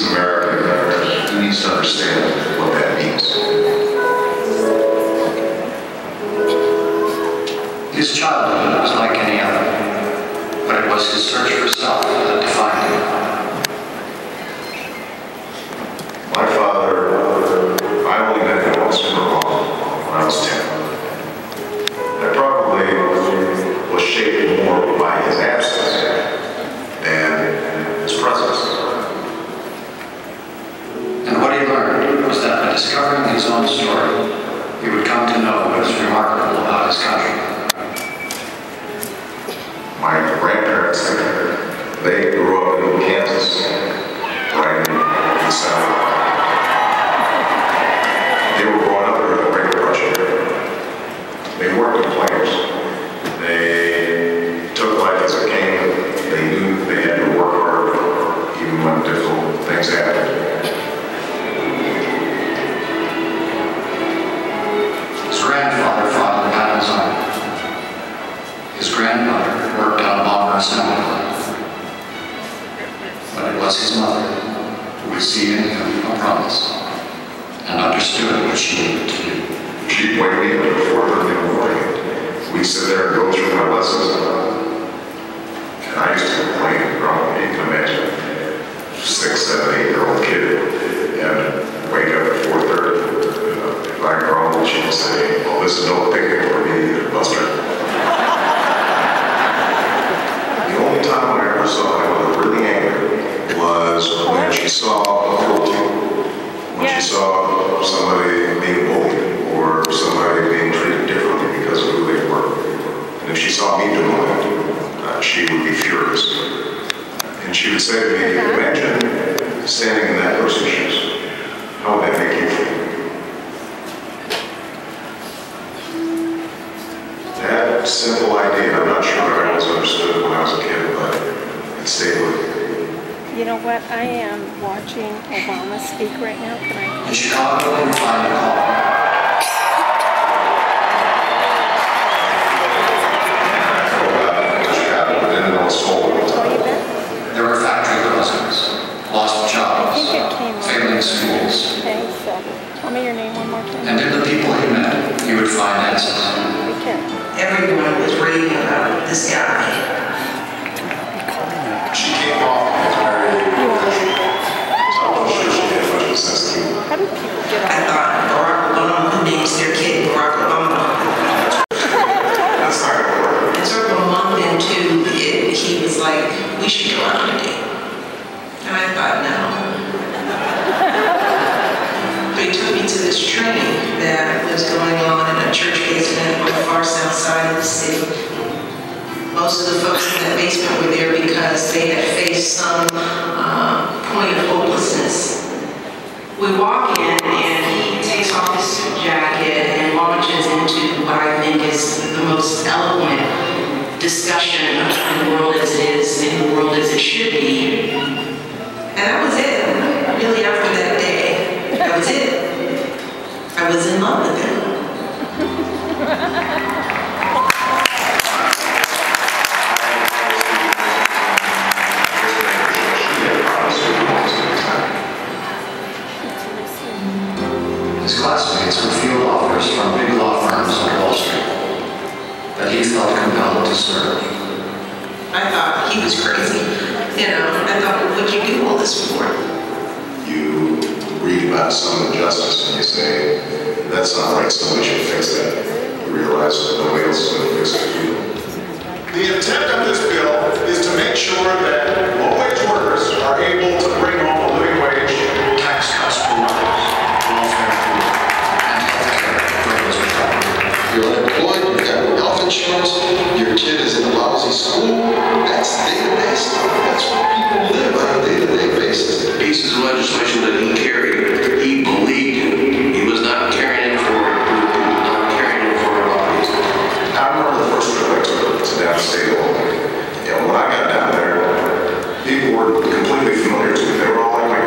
an American, he needs to understand what that means. His childhood was like any other, but it was his search for self that defined him. My father, I only met him once in Vermont when I was 10. I probably was shaped more by his absence than his presence. And what he learned was that by discovering his own story, he would come to know what is remarkable about his country. My grandparents, they grew up in Kansas, right in the South. They were brought up during the Great Depression. They weren't complainers. They took life as it came. They knew they had to work hard, even when difficult things happened. His grandfather fought in the Battle's Army. His grandmother worked on a bomber assembly line. But it was his mother who received in him a promise and understood what she needed to do. She'd wake me up at 4:30 in the morning. We'd sit there and go through my lessons. And I used to complain, growing. You can imagine, 6, 7, 8-year-old kid, and wake up at 4:30. If I grumbled, she'd say, "Well, this is no picnic for me either, Buster." The only time I ever saw her really angry was when she saw cruelty. When she saw somebody being bullied or somebody being treated differently because of who they were. And if she saw me doing that, she would be furious. And she would say to me, "Imagine standing in that person's shoes. How would that make you feel?" That simple idea, I'm not sure I always understood it when I was a kid, but it stayed with me. You know what? I am watching Obama speak right now. Can I? In Chicago, we find a call. There were factory closings, lost jobs, failing schools. Okay, so tell me your name one more time. And in the people he met, he would find answers. Everyone was raving about this guy. She came off as very so I'm not sure she had much of a sense of humor. How do people get I on? thought Barack Obama, who names their kid Barack Obama. That's not gonna work. And sort of a month into it, he was like, "We should go out on a date." And I thought, no. But he took me to this training that was going on in a church basement on the far south side of the city. Most of the folks in that basement were there because they had faced some point of hopelessness. We walk in and he takes off his suit jacket and launches into what I think is the most eloquent discussion of the world as it is and the world as it should be. And that was it. Really, after that day, that was it. I was in love with him. His classmates were field offers from big law firms on Wall Street that he felt compelled to serve. I thought he was crazy. You know, I thought, what'd you do all this for? You read about some injustice and you say, "That's not right, somebody should fix that." You realize that nobody else is going to fix it. The intent of this bill is to make sure that low-wage workers are able to bring home a living wage. Tax cuts for workers, welfare food, and health care for those without. You're unemployed, you got health insurance, your kid is in a lousy school. That's day-to-day stuff. That's what people live on a day-to-day basis. The pieces of legislation that he carried, he believed in. He was not carrying it for a lobbyist. I remember the first trip I took to downstate Illinois. When I got down there, people were completely familiar to me. They were all like my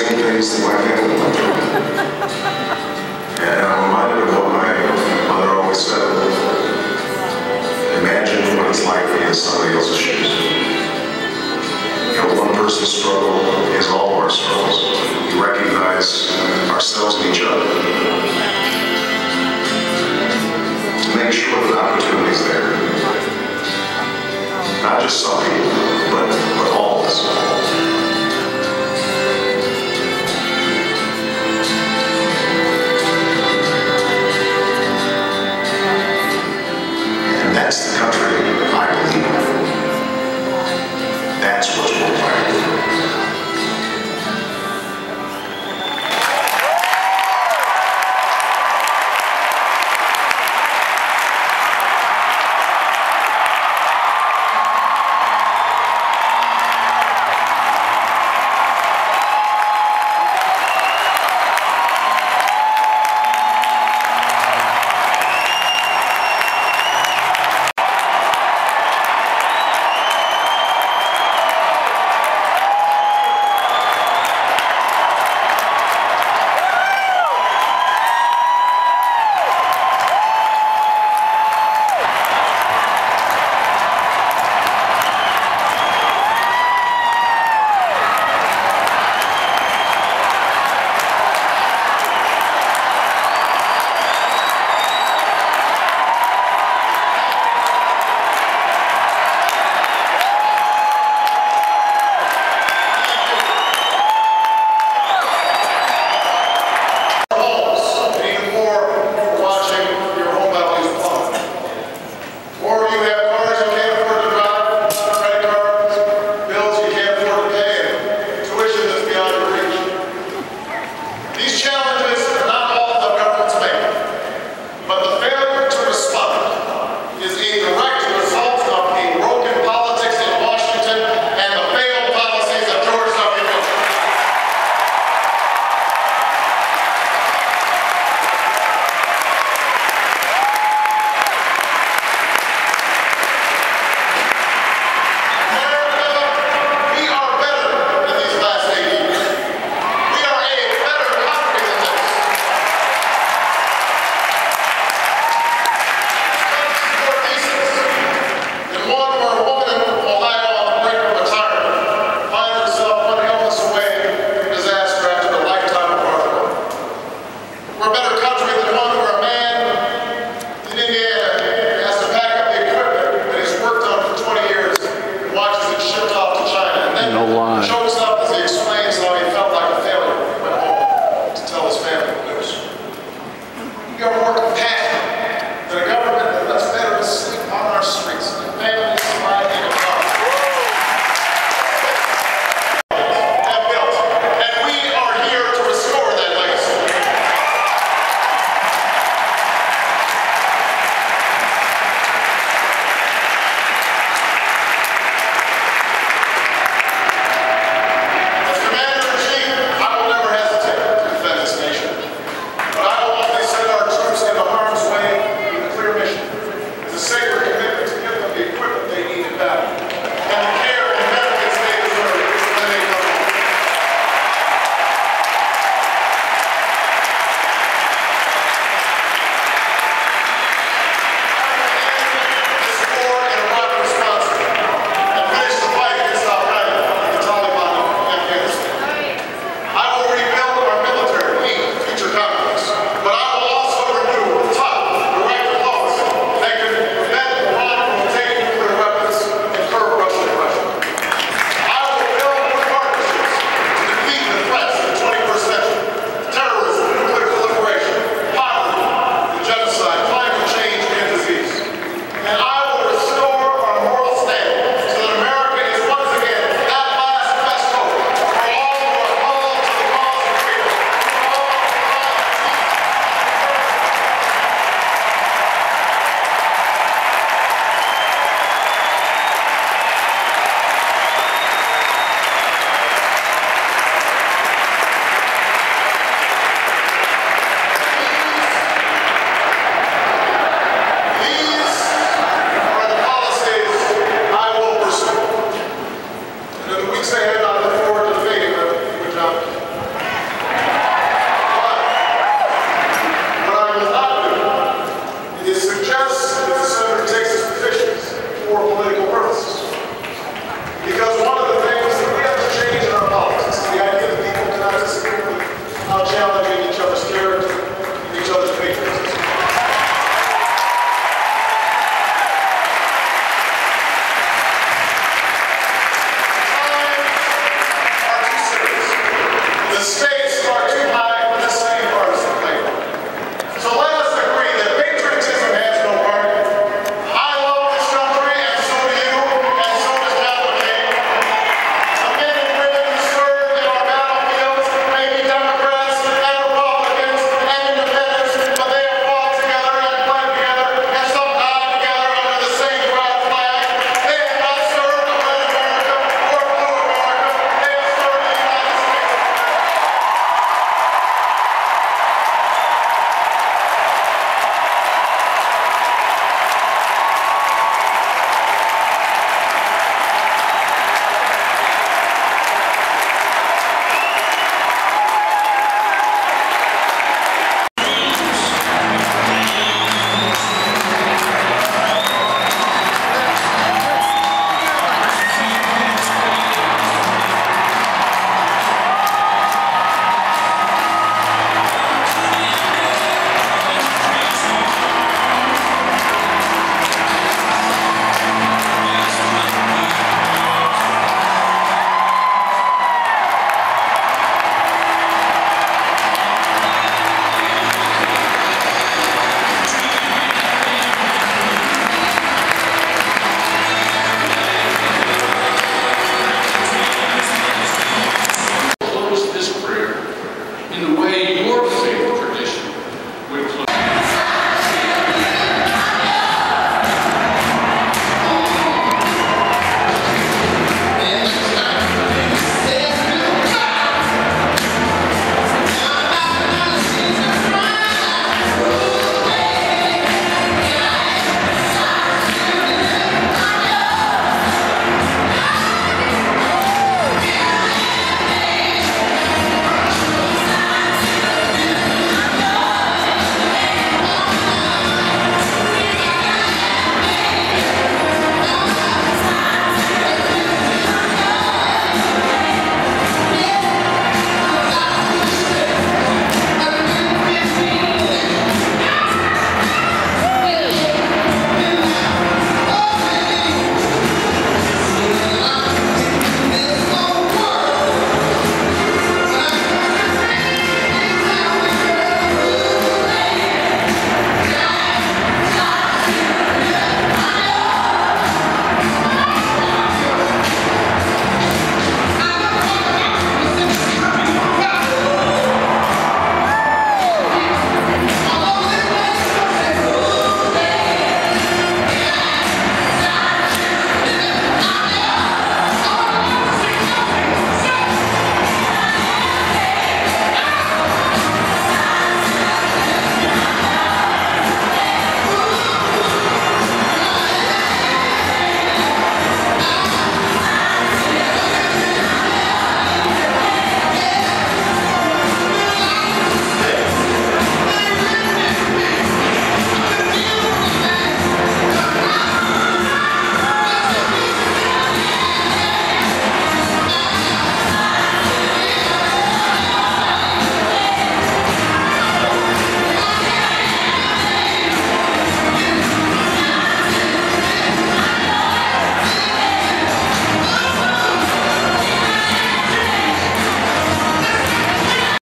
same things that my family went through.